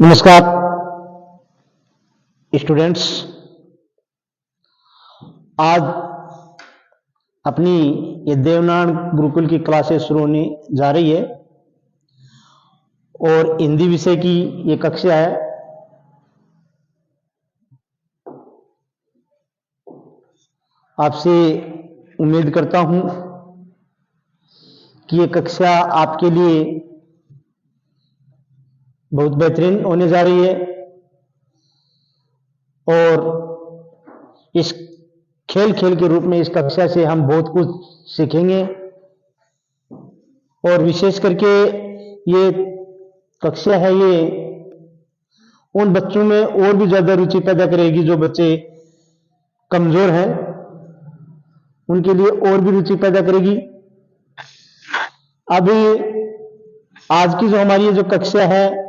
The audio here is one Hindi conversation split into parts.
नमस्कार स्टूडेंट्स। आज अपनी ये देवनान गुरुकुल की क्लासेस शुरू होने जा रही है और हिंदी विषय की ये कक्षा है। आपसे उम्मीद करता हूं कि ये कक्षा आपके लिए बहुत बेहतरीन होने जा रही है और इस खेल के रूप में इस कक्षा से हम बहुत कुछ सीखेंगे और विशेष करके ये कक्षा है ये उन बच्चों में और भी ज्यादा रुचि पैदा करेगी जो बच्चे कमजोर हैं, उनके लिए और भी रुचि पैदा करेगी। अभी आज की जो हमारी जो कक्षा है,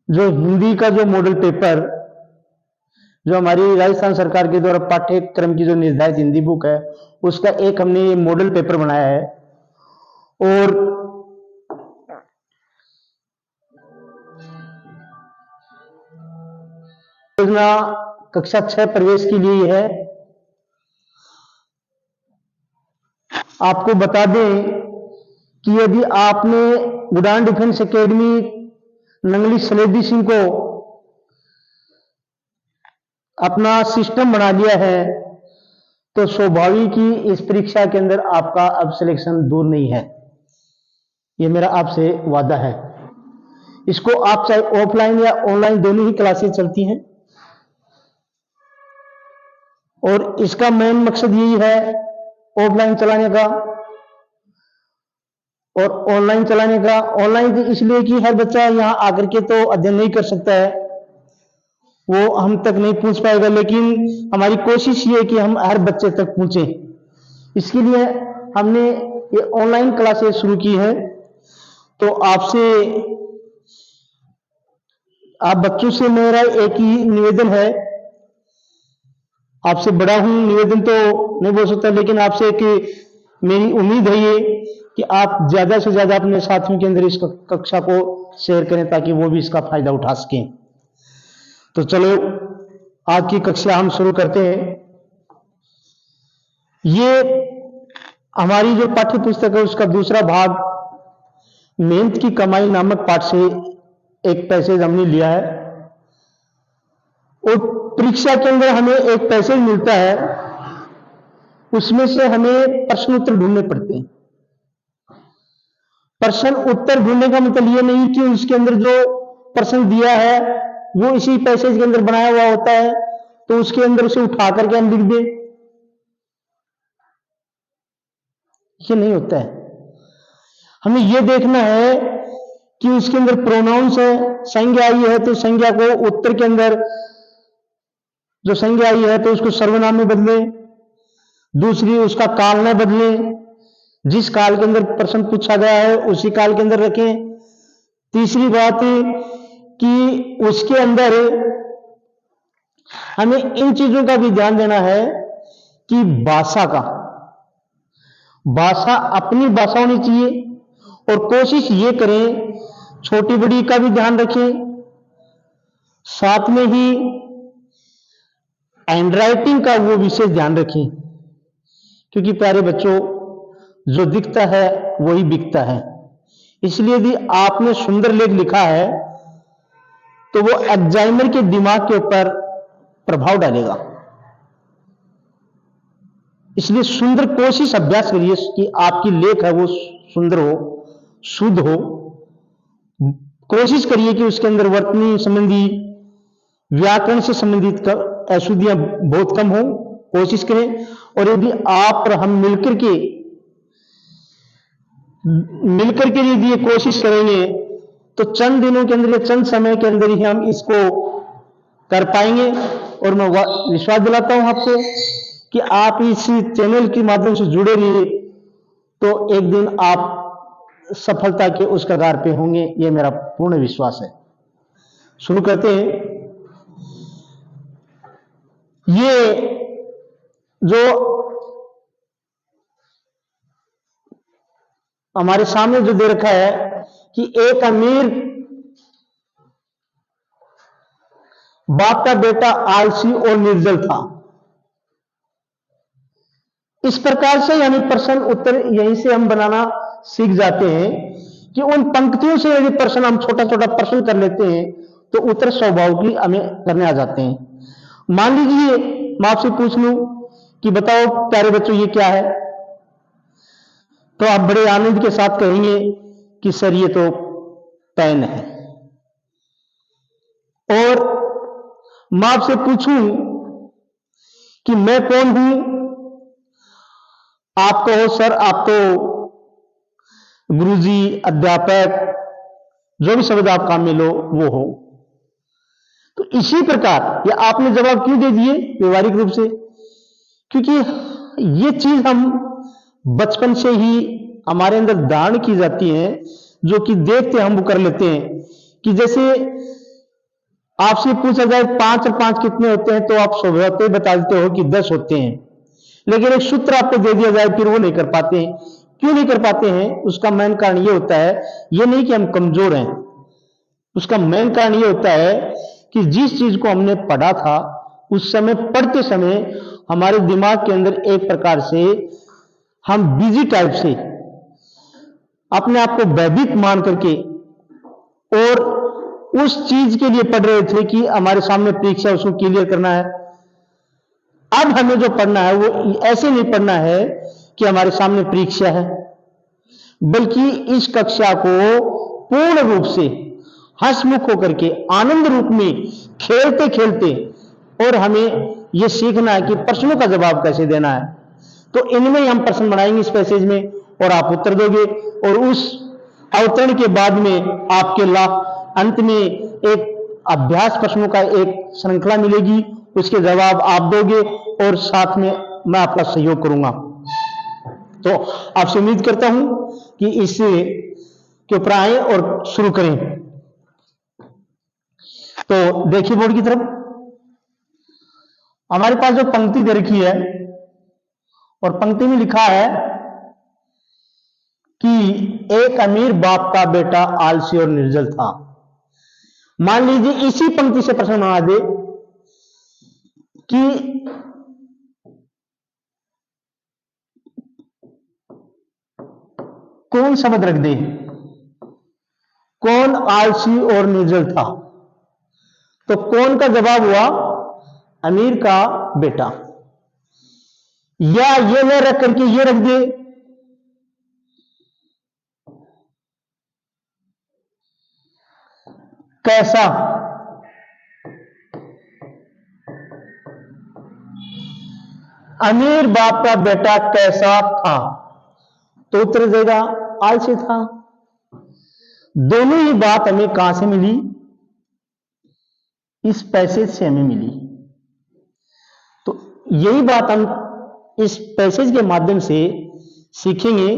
जो हिंदी का जो मॉडल पेपर जो हमारी राजस्थान सरकार के द्वारा पाठ्यक्रम की जो निर्धारित हिंदी बुक है उसका एक हमने ये मॉडल पेपर बनाया है और योजना कक्षा 6 प्रवेश के लिए है। आपको बता दें कि यदि आपने उड़ान डिफेंस एकेडमी नंगली सलेदी सिंह को अपना सिस्टम बना लिया है तो स्वाभाविक ही इस परीक्षा के अंदर आपका अब सिलेक्शन दूर नहीं है। ये मेरा आपसे वादा है। इसको आप चाहे ऑफलाइन या ऑनलाइन दोनों ही क्लासेस चलती हैं और इसका मेन मकसद यही है ऑफलाइन चलाने का और ऑनलाइन चलाने का। ऑनलाइन इसलिए कि हर बच्चा यहां आकर के तो अध्ययन नहीं कर सकता है, वो हम तक नहीं पहुंच पाएगा, लेकिन हमारी कोशिश ये है कि हम हर बच्चे तक पहुंचे। इसके लिए हमने ये ऑनलाइन क्लासेस शुरू की है। तो आप बच्चों से मेरा एक ही निवेदन है, आपसे बड़ा हूं, निवेदन तो नहीं बोल सकता, लेकिन आपसे एक मेरी उम्मीद है ये कि आप ज्यादा से ज्यादा अपने साथियों के अंदर इस कक्षा को शेयर करें ताकि वो भी इसका फायदा उठा सकें। तो चलो आज की कक्षा हम शुरू करते हैं। ये हमारी जो पाठ्य पुस्तक है उसका दूसरा भाग मेहनत की कमाई नामक पाठ से एक पैसेज हमने लिया है और परीक्षा के अंदर हमें एक पैसेज मिलता है, उसमें से हमें प्रश्न उत्तर ढूंढने पड़ते हैं। प्रश्न उत्तर ढूंढने का मतलब ये नहीं कि उसके अंदर जो प्रश्न दिया है वो इसी पैसेज के अंदर बनाया हुआ होता है तो उसके अंदर उसे उठा करके हम लिख दें, ये नहीं होता है। हमें यह देखना है कि उसके अंदर प्रोनाउंस है, संज्ञा आई है तो संज्ञा को उत्तर के अंदर जो संज्ञा आई है तो उसको सर्वनाम में बदले, दूसरी उसका काल न बदले, जिस काल के अंदर प्रश्न पूछा गया है उसी काल के अंदर रखें। तीसरी बात कि उसके अंदर हमें इन चीजों का भी ध्यान देना है कि भाषा अपनी भाषा होनी चाहिए और कोशिश ये करें छोटी बड़ी का भी ध्यान रखें, साथ में ही हैंडराइटिंग का वो विशेष ध्यान रखें, क्योंकि प्यारे बच्चों जो दिखता है वही बिकता है। इसलिए यदि आपने सुंदर लेख लिखा है तो वो एग्जामिनर के दिमाग के ऊपर प्रभाव डालेगा। इसलिए सुंदर कोशिश अभ्यास करिए कि आपकी लेख है वो सुंदर हो, शुद्ध हो। कोशिश करिए कि उसके अंदर वर्तनी संबंधी व्याकरण से संबंधित अशुद्धियां बहुत कम हो, कोशिश करें। और यदि आप और हम मिलकर के यदि ये कोशिश करेंगे तो चंद दिनों के अंदर या चंद समय के अंदर ही हम इसको कर पाएंगे। और मैं विश्वास दिलाता हूं आपको कि आप इस चैनल के माध्यम से जुड़े रहिए तो एक दिन आप सफलता के उस कगार पे होंगे, ये मेरा पूर्ण विश्वास है। शुरू करते हैं। ये जो हमारे सामने जो दे रखा है कि एक अमीर बाप का बेटा आलसी और निर्जल था। इस प्रकार से यानी प्रश्न उत्तर यहीं से हम बनाना सीख जाते हैं कि उन पंक्तियों से यदि प्रश्न हम छोटा छोटा प्रश्न कर लेते हैं तो उत्तर स्वभाव की हमें करने आ जाते हैं। मान लीजिए मैं आपसे पूछ लूं कि बताओ प्यारे बच्चों ये क्या है, तो आप बड़े आनंद के साथ कहेंगे कि सर ये तो पेन है। और मैं आपसे पूछूं कि मैं कौन हूं, आप कहो सर आप तो गुरुजी, अध्यापक, जो भी शब्द आप काम में लो वो हो। तो इसी प्रकार ये आपने जवाब क्यों दे दिए व्यवहारिक रूप से, क्योंकि ये चीज हम बचपन से ही हमारे अंदर धारण की जाती है, जो कि देखते हम वो कर लेते हैं। कि जैसे आपसे पूछा जाए 5 और 5 कितने होते हैं, तो आप स्वभावतः बता देते हो कि 10 होते हैं, लेकिन एक सूत्र आपको दे दिया जाए फिर वो नहीं कर पाते हैं। क्यों नहीं कर पाते हैं? उसका मेन कारण ये होता है, ये नहीं कि हम कमजोर हैं, उसका मेन कारण ये होता है कि जिस चीज को हमने पढ़ा था उस समय पढ़ते समय हमारे दिमाग के अंदर एक प्रकार से हम बिजी टाइप से अपने आप को भयभीत मान करके और उस चीज के लिए पढ़ रहे थे कि हमारे सामने परीक्षा उसको क्लियर करना है। अब हमें जो पढ़ना है वो ऐसे नहीं पढ़ना है कि हमारे सामने परीक्षा है, बल्कि इस कक्षा को पूर्ण रूप से हंसमुख होकर के आनंद रूप में खेलते खेलते और हमें यह सीखना है कि प्रश्नों का जवाब कैसे देना है। तो इनमें हम प्रश्न बनाएंगे इस पैसेज में और आप उत्तर दोगे, और उस अवतरण के बाद में आपके अंत में एक अभ्यास प्रश्नों का एक श्रृंखला मिलेगी, उसके जवाब आप दोगे और साथ में मैं आपका सहयोग करूंगा। तो आपसे उम्मीद करता हूं कि इससे के ऊपर आए और शुरू करें। तो देखिए बोर्ड की तरफ, हमारे पास जो पंक्ति दे रखी है और पंक्ति में लिखा है कि एक अमीर बाप का बेटा आलसी और निर्जल था। मान लीजिए इसी पंक्ति से प्रश्न बना दे कि कौन शब्द रख दे, कौन आलसी और निर्जल था, तो कौन का जवाब हुआ अमीर का बेटा। या ये न रख करके ये रख दे कैसा, अमीर बाप का बेटा कैसा था, तो उत्तर देगा आलसी था। दोनों ही बात हमें कहां से मिली? इस पैसेज से हमें मिली। तो यही बात हम इस पैसेज के माध्यम से सीखेंगे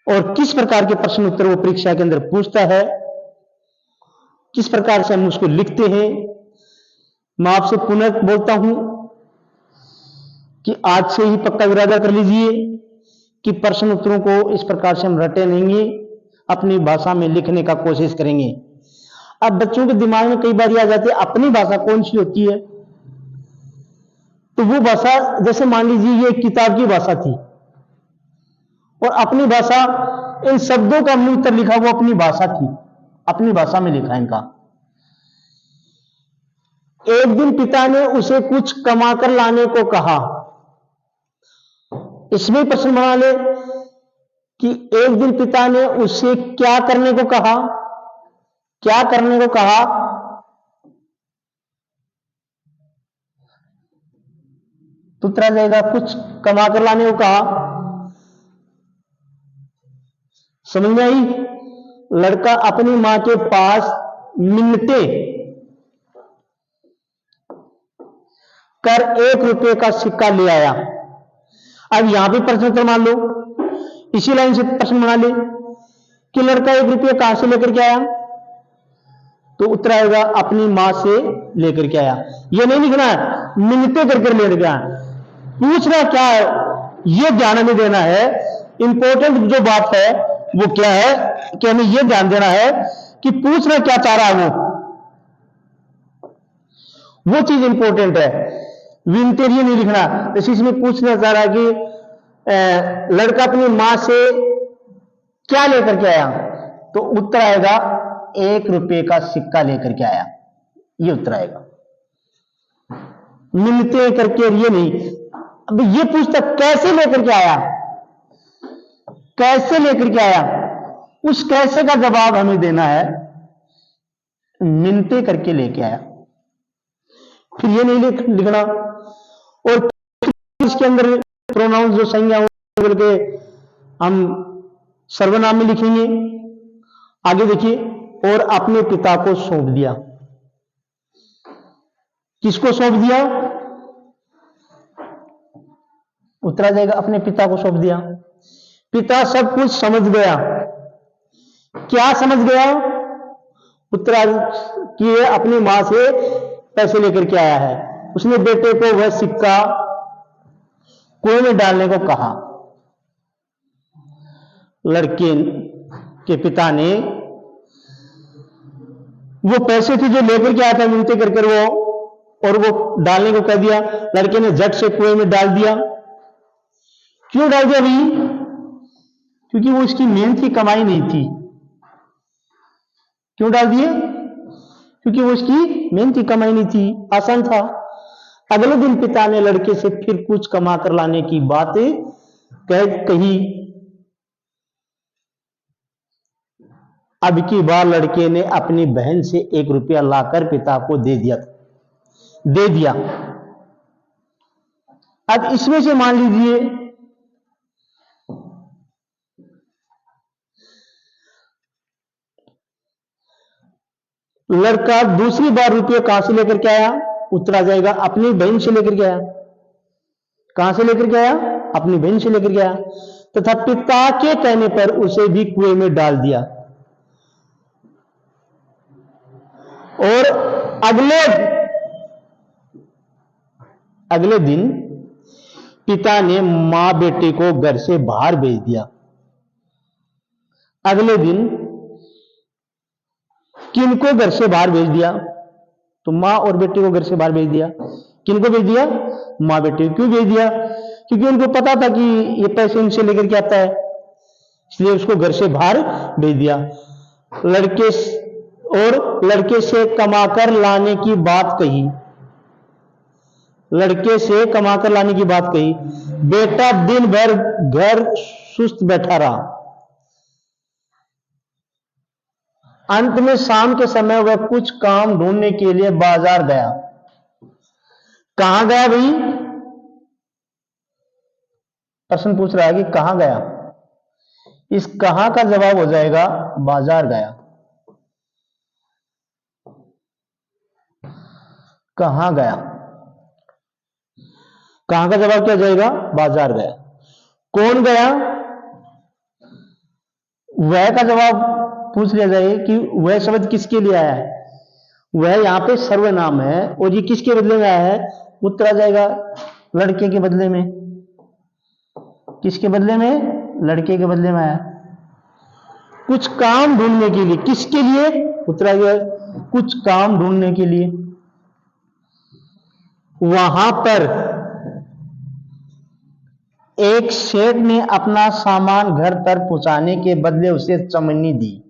और किस प्रकार के प्रश्न उत्तर वो परीक्षा के अंदर पूछता है, किस प्रकार से हम उसको लिखते हैं। मैं आपसे पुनः बोलता हूं कि आज से ही पक्का इरादा कर लीजिए कि प्रश्न उत्तरों को इस प्रकार से हम रटे नहीं, अपनी भाषा में लिखने का कोशिश करेंगे। अब बच्चों के दिमाग में कई बार आ जाती है अपनी भाषा कौन सी होती है, तो वो भाषा जैसे मान लीजिए ये किताब की भाषा थी और अपनी भाषा, इन शब्दों का मुंह उत्तर लिखा वो अपनी भाषा थी, अपनी भाषा में लिखा इनका। एक दिन पिता ने उसे कुछ कमाकर लाने को कहा। इसमें प्रश्न बना ले कि एक दिन पिता ने उसे क्या करने को कहा, क्या करने को कहा, तो उत्तर आ जाएगा कुछ कमाकर लाने को कहा। समझ में आई? लड़का अपनी मां के पास मिन्नते कर 1 रुपये का सिक्का ले आया। अब यहां भी प्रश्न उत्तर मान लो, इसी लाइन से प्रश्न बना ले कि लड़का 1 रुपये कहां से लेकर के आया, तो उत्तर आएगा अपनी मां से लेकर के आया। ये नहीं लिखना है मिन्नते करके लेकर के आया, पूछना क्या है ये ध्यान हमें देना है। इंपॉर्टेंट जो बात है वो क्या है कि हमें यह ध्यान देना है कि पूछना क्या चाह रहा है वो। वो चीज इंपॉर्टेंट है, विंटेर ये नहीं लिखना। जैसे इसमें पूछना चाह रहा कि लड़का अपनी मां से क्या लेकर के आया, तो उत्तर आएगा 1 रुपए का सिक्का लेकर के आया, ये उत्तर आएगा। मिलते करके ये नहीं। अब ये पूछता कैसे लेकर के आया, कैसे लेकर के आया, उस कैसे का जवाब हमें देना है, मिलते करके लेके आया। फिर ये नहीं लिखना। और इसके अंदर प्रोनाउन जो संज्ञा बोल के हम सर्वनाम में लिखेंगे। आगे देखिए, और अपने पिता को सौंप दिया। किसको सौंप दिया, उत्तर आ जाएगा अपने पिता को सौंप दिया। पिता सब कुछ समझ गया। क्या समझ गया, उत्तर कि अपनी मां से पैसे लेकर के आया है। उसने बेटे को वह सिक्का कुएं में डालने को कहा। लड़के के पिता ने वो पैसे थे जो लेकर के आया था मिलते कर कर वो, और वो डालने को कह दिया। लड़के ने झट से कुएं में डाल दिया। क्यों डाल दिया भाई, क्योंकि वो उसकी मेहनत की कमाई नहीं थी। क्यों डाल दिए, क्योंकि वो उसकी मेहनत की कमाई नहीं थी, आसान था। अगले दिन पिता ने लड़के से फिर कुछ कमा कर लाने की बात कही। अब की बार लड़के ने अपनी बहन से 1 रुपया लाकर पिता को दे दिया। अब इसमें से मान लीजिए लड़का दूसरी बार रुपये कहां से लेकर के आया, उत्तर आ जाएगा अपनी बहन से लेकर के आया। कहां से लेकर के आया, अपनी बहन से लेकर के आया, तथा पिता के कहने पर उसे भी कुएं में डाल दिया। और अगले दिन पिता ने मां बेटे को घर से बाहर भेज दिया। अगले दिन किनको घर से बाहर भेज दिया, तो मां और बेटे को घर से बाहर भेज दिया। किनको भेज दिया, मां बेटे को। क्यों भेज दिया, क्योंकि उनको पता था कि ये पैसे इनसे लेकर के आता है, इसलिए उसको घर से बाहर भेज दिया। लड़के से कमाकर लाने की बात कही। लड़के से कमाकर लाने की बात कही। बेटा दिन भर घर सुस्त बैठा रहा। अंत में शाम के समय वह कुछ काम ढूंढने के लिए बाजार गया। कहां गया भाई, प्रश्न पूछ रहा है कि कहां गया। इस कहां का जवाब हो जाएगा बाजार गया। कहां गया, कहां का जवाब क्या जाएगा, बाजार गया। कौन गया, वह का जवाब पूछ लिया जाए कि वह शब्द किसके लिए आया है। वह यहां पे सर्वनाम है और ये किसके बदले में आया है, उत्तर आ जाएगा लड़के के बदले में। किसके बदले में, लड़के के बदले में आया। कुछ काम ढूंढने के लिए, किसके लिए, उत्तर आ गया कुछ काम ढूंढने के लिए। वहां पर एक सेठ ने अपना सामान घर पर पहुंचाने के बदले उसे चमनी दी।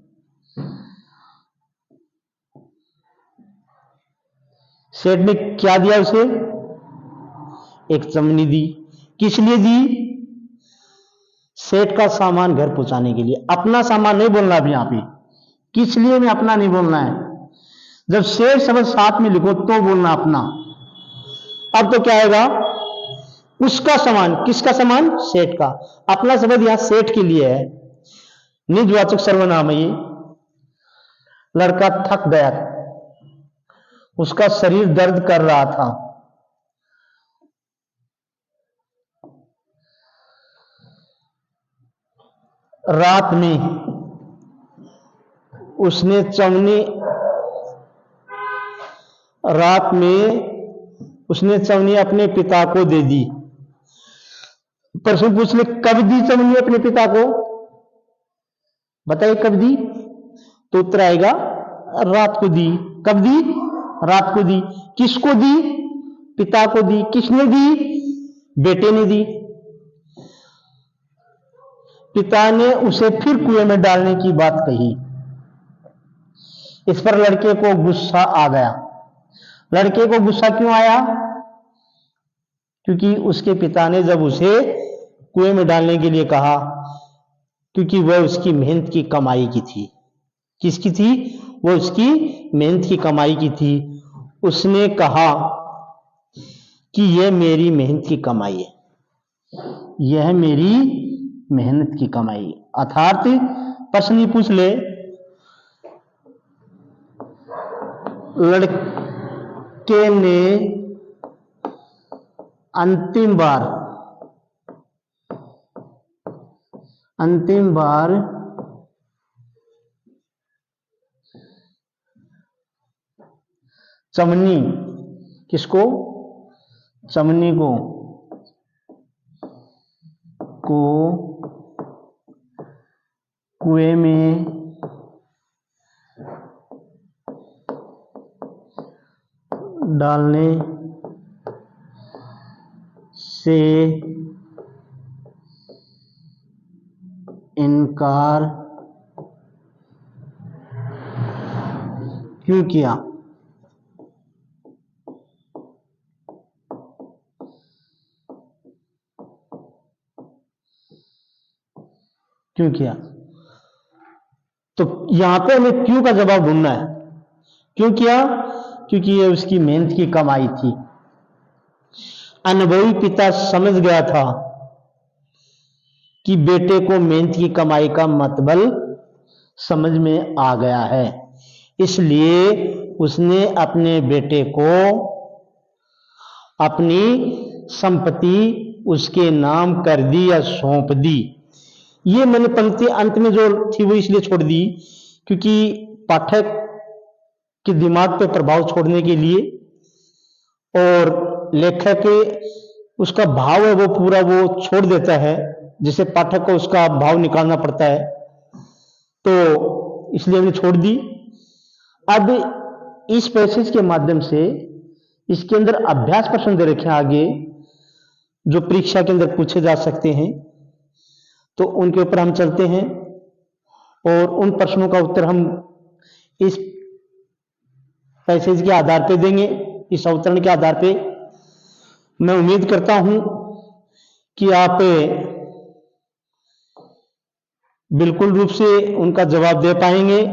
सेठ ने क्या दिया उसे, एक चमनी दी। किस लिए दी, सेठ का सामान घर पहुंचाने के लिए। अपना सामान नहीं बोलना अभी यहां पे, किस लिए में अपना नहीं बोलना है। जब सेठ शब्द साथ में लिखो तो बोलना अपना। अब तो क्या आएगा, उसका सामान, किसका सामान, सेठ का। अपना शब्द यहां सेठ के लिए है, निजवाचक सर्वनाम है ये। लड़का थक गया, उसका शरीर दर्द कर रहा था। रात में उसने चवनी अपने पिता को दे दी। प्रश्न पूछ ले कब दी चवनी अपने पिता को, बताइए कब दी, तो उत्तर आएगा रात को दी। कब दी, रात को दी। किसको दी? पिता को दी। किसने दी? बेटे ने दी। पिता ने उसे फिर कुएं में डालने की बात कही। इस पर लड़के को गुस्सा आ गया। लड़के को गुस्सा क्यों आया? क्योंकि उसके पिता ने जब उसे कुएं में डालने के लिए कहा, क्योंकि वह उसकी मेहनत की कमाई की थी। किसकी थी? वो उसकी मेहनत की कमाई की थी। उसने कहा कि यह मेरी मेहनत की कमाई है, यह मेरी मेहनत की कमाई। अर्थात प्रश्न ही पूछ ले, लड़के ने अंतिम बार चमनी, किसको? चमनी को कुएं में डालने से इनकार क्यों किया? क्यों किया? तो यहां पे हमें क्यों का जवाब ढूंढना है। क्यों किया? क्योंकि ये उसकी मेहनत की कमाई थी। अनुभवी पिता समझ गया था कि बेटे को मेहनत की कमाई का मतलब समझ में आ गया है, इसलिए उसने अपने बेटे को अपनी संपत्ति उसके नाम कर दी या सौंप दी। ये मैंने पंक्ति अंत में जो थी वो इसलिए छोड़ दी क्योंकि पाठक के दिमाग पे प्रभाव छोड़ने के लिए और लेखक उसका भाव है वो पूरा वो छोड़ देता है, जिसे पाठक को उसका भाव निकालना पड़ता है, तो इसलिए हमने छोड़ दी। अब इस पैसेज के माध्यम से इसके अंदर अभ्यास प्रश्न दे रखे हैं आगे, जो परीक्षा के अंदर पूछे जा सकते हैं, तो उनके ऊपर हम चलते हैं और उन प्रश्नों का उत्तर हम इस पैसेज के आधार पे देंगे, इस अवतरण के आधार पे। मैं उम्मीद करता हूं कि आप बिल्कुल रूप से उनका जवाब दे पाएंगे,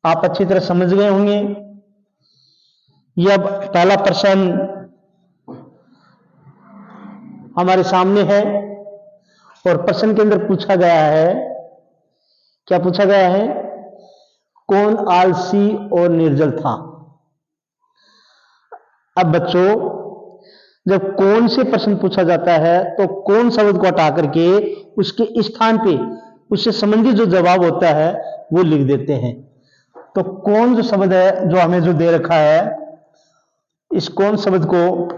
आप अच्छी तरह समझ गए होंगे। यह अब पहला प्रश्न हमारे सामने है और प्रश्न के अंदर पूछा गया है, क्या पूछा गया है? कौन आलसी और निर्जल था? अब बच्चों, जब कौन से प्रश्न पूछा जाता है तो कौन शब्द को हटा करके उसके स्थान पे उससे संबंधित जो जवाब होता है वो लिख देते हैं। तो कौन जो शब्द है जो हमें जो दे रखा है, इस कौन शब्द को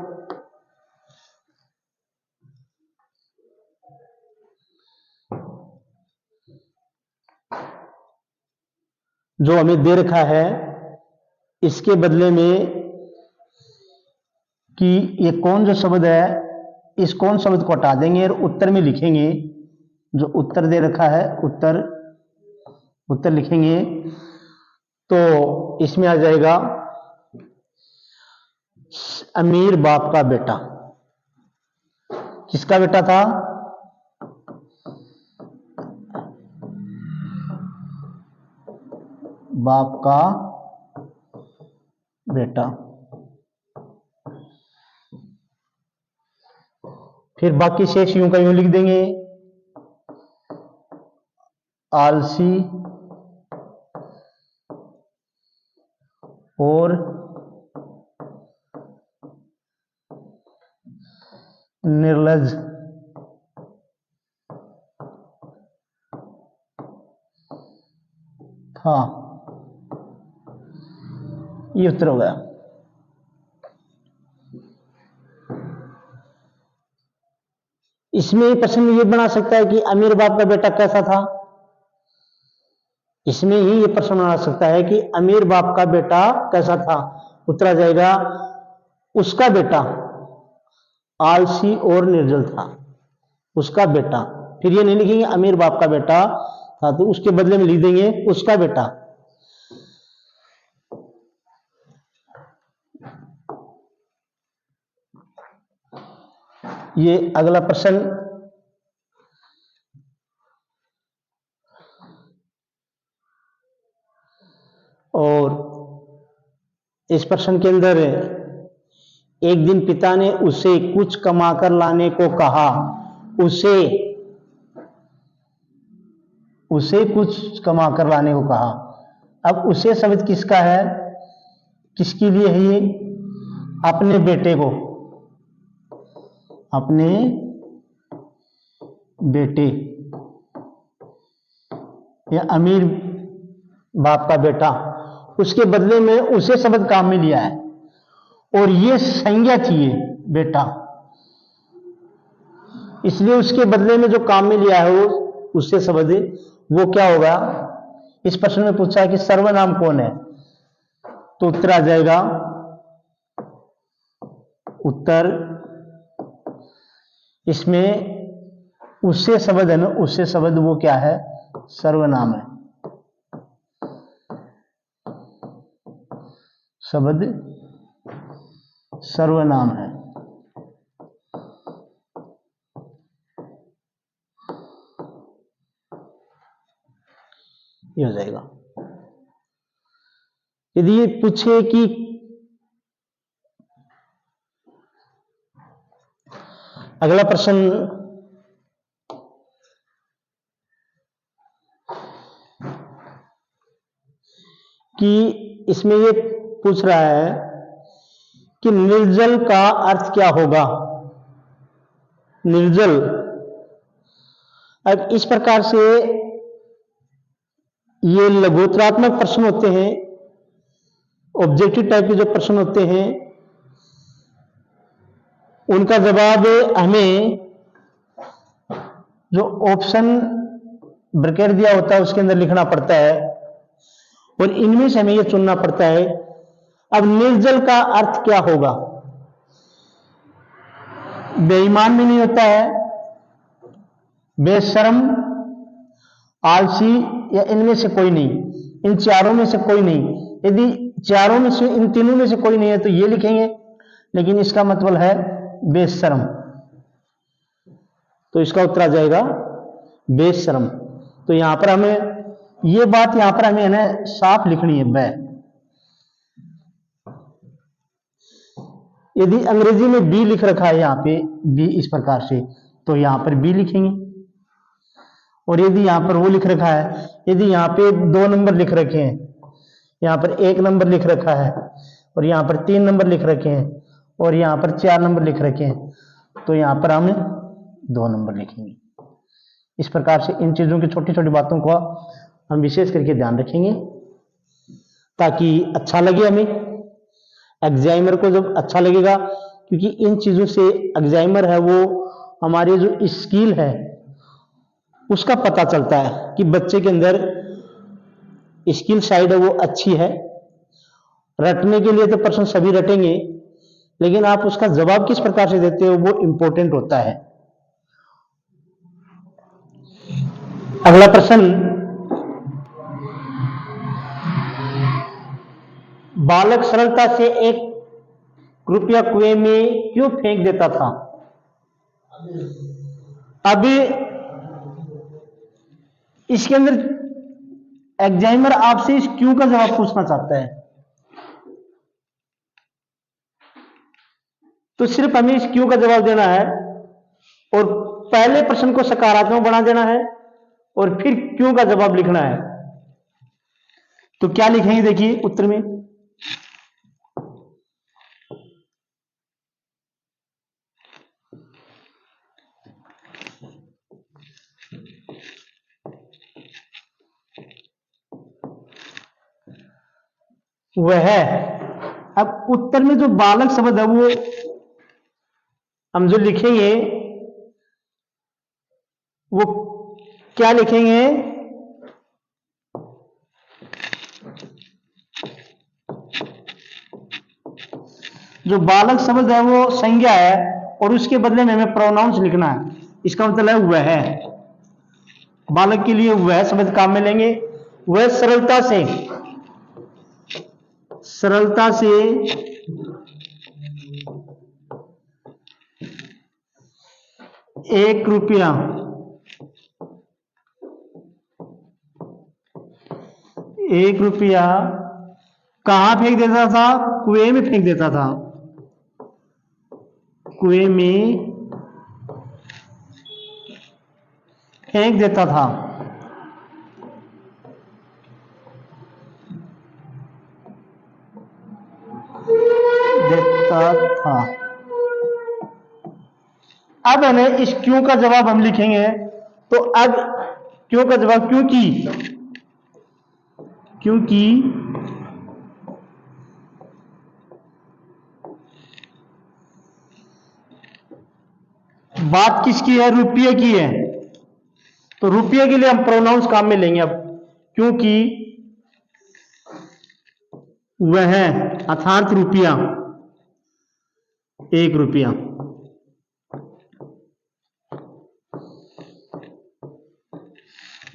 जो हमें दे रखा है, इसके बदले में कि ये कौन जो शब्द है, इस कौन शब्द को हटा देंगे और उत्तर में लिखेंगे, जो उत्तर दे रखा है उत्तर लिखेंगे, तो इसमें आ जाएगा अमीर बाप का बेटा। किसका बेटा था? बाप का बेटा। फिर बाकी शेष यूं का यूं लिख देंगे, आलसी और निर्लज था। ये उत्तर हो गया। इसमें प्रश्न ये बना सकता है कि अमीर बाप का बेटा कैसा था। इसमें ही ये प्रश्न बना सकता है कि अमीर बाप का बेटा कैसा था। उत्तर आ जाएगा उसका बेटा आलसी और निर्जल था। उसका बेटा, फिर ये नहीं लिखेंगे अमीर बाप का बेटा था, तो उसके बदले में लिख देंगे उसका बेटा। ये अगला प्रश्न, और इस प्रश्न के अंदर एक दिन पिता ने उसे कुछ कमाकर लाने को कहा। उसे कुछ कमाकर लाने को कहा। अब उसे शब्द किसका है, किसके लिए है ये? अपने बेटे को, अपने बेटे या अमीर बाप का बेटा, उसके बदले में उसे शब्द काम में लिया है और ये संज्ञा चाहिए बेटा, इसलिए उसके बदले में जो काम में लिया है वो उससे शब्द, वो क्या होगा? इस प्रश्न में पूछा है कि सर्वनाम कौन है, तो उत्तर आ जाएगा, उत्तर इसमें उससे शब्द है ना, उससे शब्द वो क्या है? सर्वनाम है। शब्द सर्वनाम है। ये हो जाएगा। यदि ये पूछे कि अगला प्रश्न, कि इसमें ये पूछ रहा है कि निर्जल का अर्थ क्या होगा? निर्जल, अब इस प्रकार से ये लघुत्तरात्मक प्रश्न होते हैं, ऑब्जेक्टिव टाइप के जो प्रश्न होते हैं, उनका जवाब हमें जो ऑप्शन ब्रैकेट दिया होता है उसके अंदर लिखना पड़ता है और इनमें से हमें यह चुनना पड़ता है। अब निर्जल का अर्थ क्या होगा? बेईमान में नहीं होता है, बेशर्म, आलसी, या इनमें से कोई नहीं, इन चारों में से कोई नहीं। यदि चारों में से, इन तीनों में से कोई नहीं है तो ये लिखेंगे, लेकिन इसका मतलब है बेशर्म, तो इसका उत्तर आ जाएगा बेशर्म। तो यहां पर हमें ये बात यहां पर हमें है ना साफ लिखनी है, बे। यदि अंग्रेजी में बी लिख रखा है यहां पे, बी इस प्रकार से, तो यहां पर बी लिखेंगे। और यदि यहां पर वो लिख रखा है, यदि यहां पे 2 नंबर लिख रखे हैं, यहां पर 1 नंबर लिख रखा है, और यहां पर 3 नंबर लिख रखे हैं, और यहां पर 4 नंबर लिख रखे हैं, तो यहां पर हम 2 नंबर लिखेंगे। इस प्रकार से इन चीजों की छोटी छोटी बातों को हम विशेष करके ध्यान रखेंगे ताकि अच्छा लगे हमें, एग्जामिनर को जब अच्छा लगेगा, क्योंकि इन चीजों से एग्जामिनर है वो हमारी जो स्किल है उसका पता चलता है कि बच्चे के अंदर स्किल साइड है वो अच्छी है। रटने के लिए तो प्रश्न सभी रटेंगे, लेकिन आप उसका जवाब किस प्रकार से देते हो वो इंपॉर्टेंट होता है। अगला प्रश्न, बालक सरलता से 1 रुपया कुएं में क्यों फेंक देता था? अभी इसके अंदर एग्जामिनर आपसे इस क्यों का जवाब पूछना चाहता है, तो सिर्फ हमें इस क्यों का जवाब देना है और पहले प्रश्न को सकारात्मक बना देना है और फिर क्यों का जवाब लिखना है। तो क्या लिखेंगे देखिए उत्तर में, वह है। अब उत्तर में जो बालक शब्द है वो हम जो लिखेंगे वो क्या लिखेंगे, जो बालक शब्द है वो संज्ञा है और उसके बदले में हमें प्रोनाउंस लिखना है। इसका मतलब है वह है, बालक के लिए वह शब्द काम में लेंगे। वह सरलता से 1 रुपया कहां फेंक देता था? कुएं में फेंक देता था, कुएं में फेंक देता था। अब है ना, इस क्यों का जवाब हम लिखेंगे। तो अब क्यों का जवाब, क्योंकि बात किसकी है? रुपये की है। तो रुपये के लिए हम प्रोनाउंस काम में लेंगे अब। क्योंकि वह अर्थात रुपया, 1 रुपया।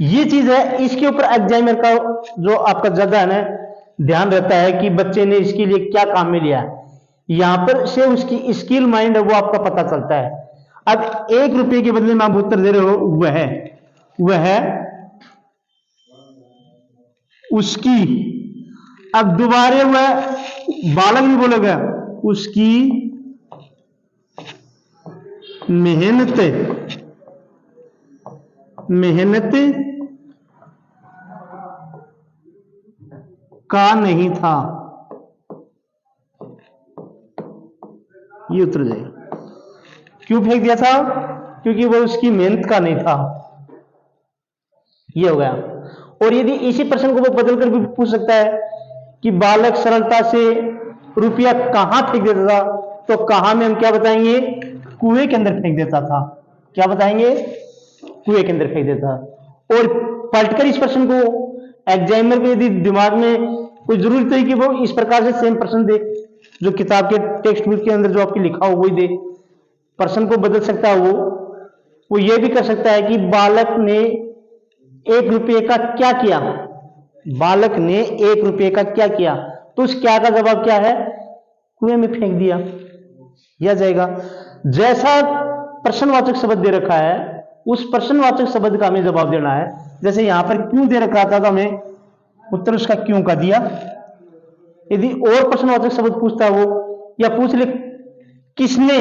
ये चीज है, इसके ऊपर एग्जामिनर का जो आपका जगह है ना, ध्यान रहता है कि बच्चे ने इसके लिए क्या काम में लिया है। यहां पर से उसकी स्किल माइंड है वो आपका पता चलता है। अब 1 रुपये के बदले में आप उत्तर दे रहे हो वह उसकी। अब दोबारा वह बालक नहीं बोलेगा, उसकी मेहनत का नहीं था, ये उत्तर जाएगा। क्यों फेंक दिया था? क्योंकि वो उसकी मेहनत का नहीं था, ये हो गया। और यदि इसी प्रश्न को वो बदल कर भी पूछ सकता है कि बालक सरलता से रुपया कहां फेंक देता था, तो कहां में हम क्या बताएंगे? कुएं के अंदर फेंक देता था। क्या बताएंगे? कुएं के अंदर फेंक देता। और पलटकर इस प्रश्न को एग्जामिनर के यदि दिमाग में कोई जरूरत है कि वो इस प्रकार से सेम प्रश्न दे, जो किताब के टेक्स्ट बुक के अंदर जो आपके लिखा हो वही दे, प्रश्न को बदल सकता है। वो ये भी कर सकता है कि बालक ने 1 रुपये का क्या किया, बालक ने 1 रुपये का क्या किया। तो उस क्या का जवाब क्या है? कुएं में फेंक दिया, यह जाएगा। जैसा प्रश्नवाचक शब्द दे रखा है उस प्रश्नवाचक शब्द का हमें जवाब देना है। जैसे यहां पर क्यों दे रखा था तो हमें उत्तर उसका क्यों का दिया। यदि और प्रश्नवाचक शब्द पूछता है वो, या पूछ ले किसने,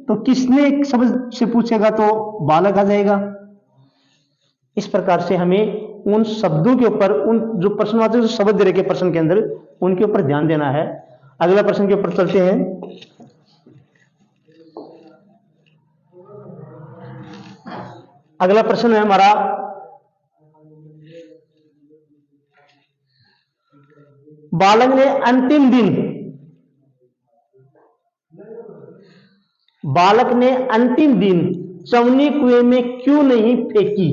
तो किसने शब्द से पूछेगा तो बालक आ जाएगा। इस प्रकार से हमें उन शब्दों के ऊपर, उन जो प्रश्नवाचक शब्द दे रखे प्रश्न के अंदर, उनके ऊपर ध्यान देना है। अगला प्रश्न के ऊपर चलते हैं। अगला प्रश्न है हमारा, बालक ने अंतिम दिन चवनी कुएं में क्यों नहीं फेंकी?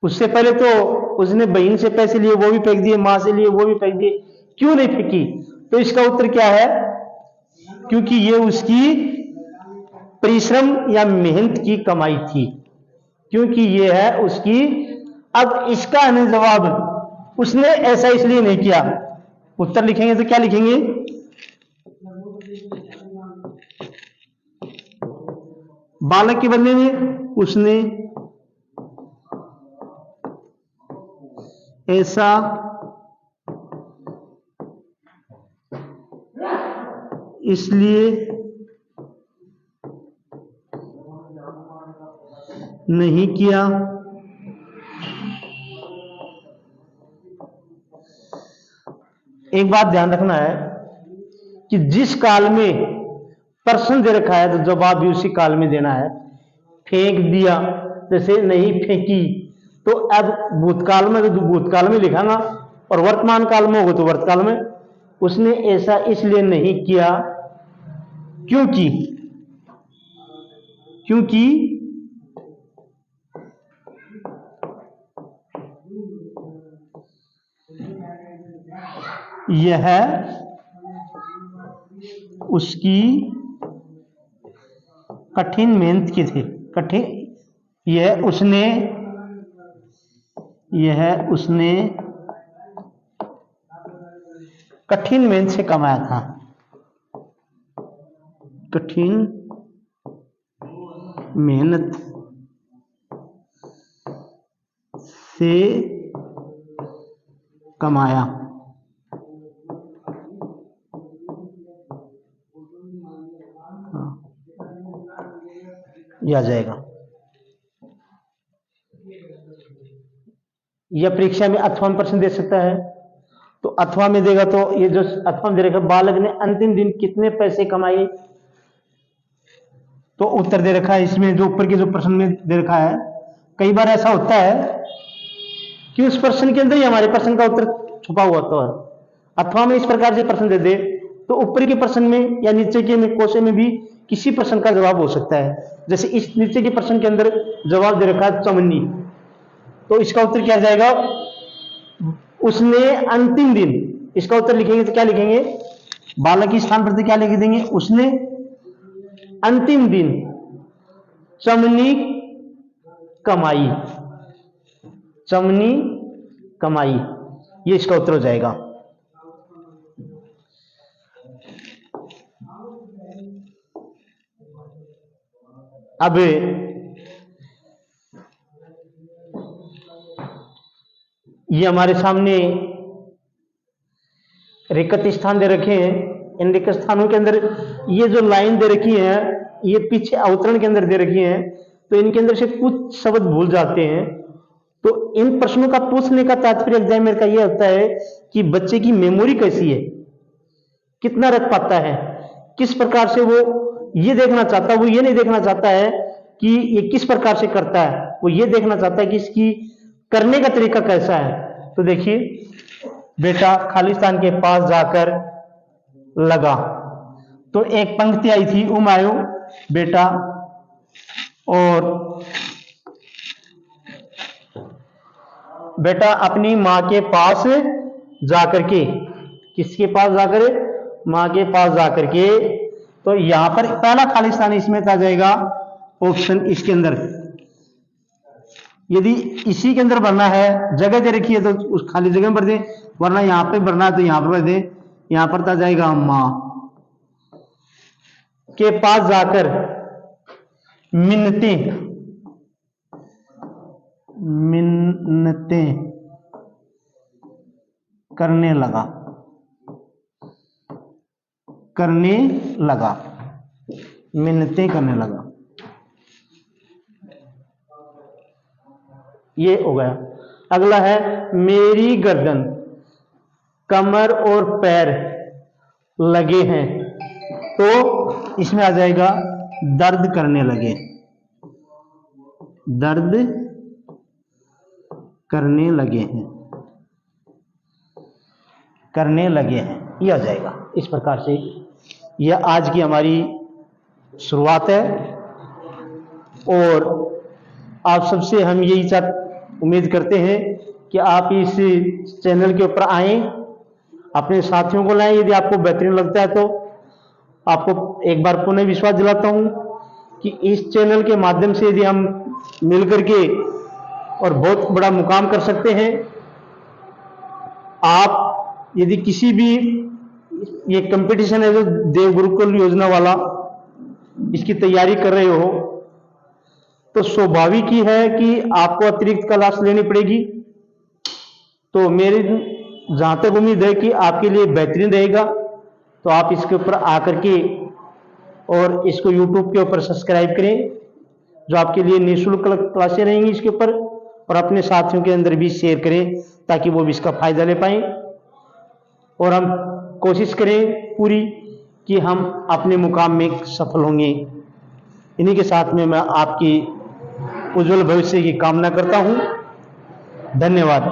उससे पहले तो उसने बहन से पैसे लिए वो भी फेंक दिए, मां से लिए वो भी फेंक दिए, क्यों नहीं फेंकी? तो इसका उत्तर क्या है? क्योंकि ये उसकी परिश्रम या मेहनत की कमाई थी, क्योंकि ये है उसकी। अब इसका है जवाब, उसने ऐसा इसलिए नहीं किया। उत्तर लिखेंगे तो क्या लिखेंगे? बालक के बदले में उसने ऐसा इसलिए नहीं किया। एक बात ध्यान रखना है कि जिस काल में प्रश्न दे रखा है तो जवाब भी उसी काल में देना है। फेंक दिया जैसे नहीं फेंकी, तो अब भूतकाल में तो भूतकाल में लिखाना, और वर्तमान काल में होगा तो वर्तकाल में। उसने ऐसा इसलिए नहीं किया क्योंकि यह उसकी कठिन मेहनत की थी। यह उसने कठिन मेहनत से कमाया था। कठिन मेहनत से कमाया। यह आ जाएगा। यह परीक्षा में अथवा में प्रश्न दे सकता है, तो अथवा में देगा तो ये जो अथवा में दे रखा, बालक ने अंतिम दिन कितने पैसे कमाए, तो उत्तर दे रखा है इसमें, जो ऊपर के जो प्रश्न में दे रखा है। कई बार ऐसा होता है कि उस प्रश्न के अंदर ही हमारे प्रश्न का उत्तर छुपा हुआ होता है। अथवा में इस प्रकार से प्रश्न दे दे तो ऊपर के प्रश्न में या नीचे के क्वेश्चन में भी किसी प्रश्न का जवाब हो सकता है। जैसे इस नीचे के प्रश्न के अंदर जवाब दे रखा है चमनी, तो इसका उत्तर क्या जाएगा, उसने अंतिम दिन। इसका उत्तर लिखेंगे तो क्या लिखेंगे, बालक के स्थान पर क्या लिख देंगे, उसने अंतिम दिन चमनी कमाई। चमनी कमाई, ये इसका उत्तर हो जाएगा। अब ये हमारे सामने रिक्त स्थान दे रखे हैं। इन रिक्त स्थानों के अंदर ये जो लाइन दे रखी है, ये पीछे अवतरण के अंदर दे रखी है, तो इनके अंदर से कुछ शब्द भूल जाते हैं। तो इन प्रश्नों का पूछने का तात्पर्य एग्जामिनर का यह होता है कि बच्चे की मेमोरी कैसी है, कितना रख पाता है, किस प्रकार से वो ये देखना चाहता है। वो ये नहीं देखना चाहता है कि ये किस प्रकार से करता है, वो ये देखना चाहता है कि इसकी करने का तरीका कैसा है। तो देखिए, बेटा खालिस्तान के पास जाकर लगा, तो एक पंक्ति आई थी, आयो बेटा, और बेटा अपनी माँ के पास जाकर के, किसके पास जाकर, माँ के पास जाकर के। तो यहां पर पहला खालिस्तान इसमें आ जाएगा ऑप्शन इसके अंदर। यदि इसी के अंदर भरना है, जगह दे रखी है तो उस खाली जगह में भर दे, वरना यहां पे भरना है तो यहां पर भर दे। यहां पर आ जाएगा मां के पास जाकर मिन्नतें करने लगा, मिन्नतें करने लगा। ये हो गया। अगला है मेरी गर्दन, कमर और पैर लगे हैं, तो इसमें आ जाएगा दर्द करने लगे, दर्द करने लगे हैं, करने लगे हैं, ये आ जाएगा। इस प्रकार से यह आज की हमारी शुरुआत है, और आप सबसे हम यही उम्मीद करते हैं कि आप इस चैनल के ऊपर आएं, अपने साथियों को लाएं। यदि आपको बेहतरीन लगता है तो आपको एक बार पुनः विश्वास दिलाता हूं कि इस चैनल के माध्यम से यदि हम मिलकर के और बहुत बड़ा मुकाम कर सकते हैं। आप यदि किसी भी, ये कंपटीशन है जो देव गुरुकुल योजना वाला, इसकी तैयारी कर रहे हो, तो स्वाभाविक ही है कि आपको अतिरिक्त क्लास लेनी पड़ेगी। तो मेरी जहां तक उम्मीद है कि आपके लिए बेहतरीन रहेगा, तो आप इसके ऊपर आकर के और इसको YouTube के ऊपर सब्सक्राइब करें, जो आपके लिए निःशुल्क क्लासें रहेंगी इसके ऊपर, और अपने साथियों के अंदर भी शेयर करें ताकि वो भी इसका फायदा ले पाएं। और हम कोशिश करें पूरी कि हम अपने मुकाम में सफल होंगे। इन्हीं के साथ में मैं आपकी उज्जवल भविष्य की कामना करता हूं। धन्यवाद।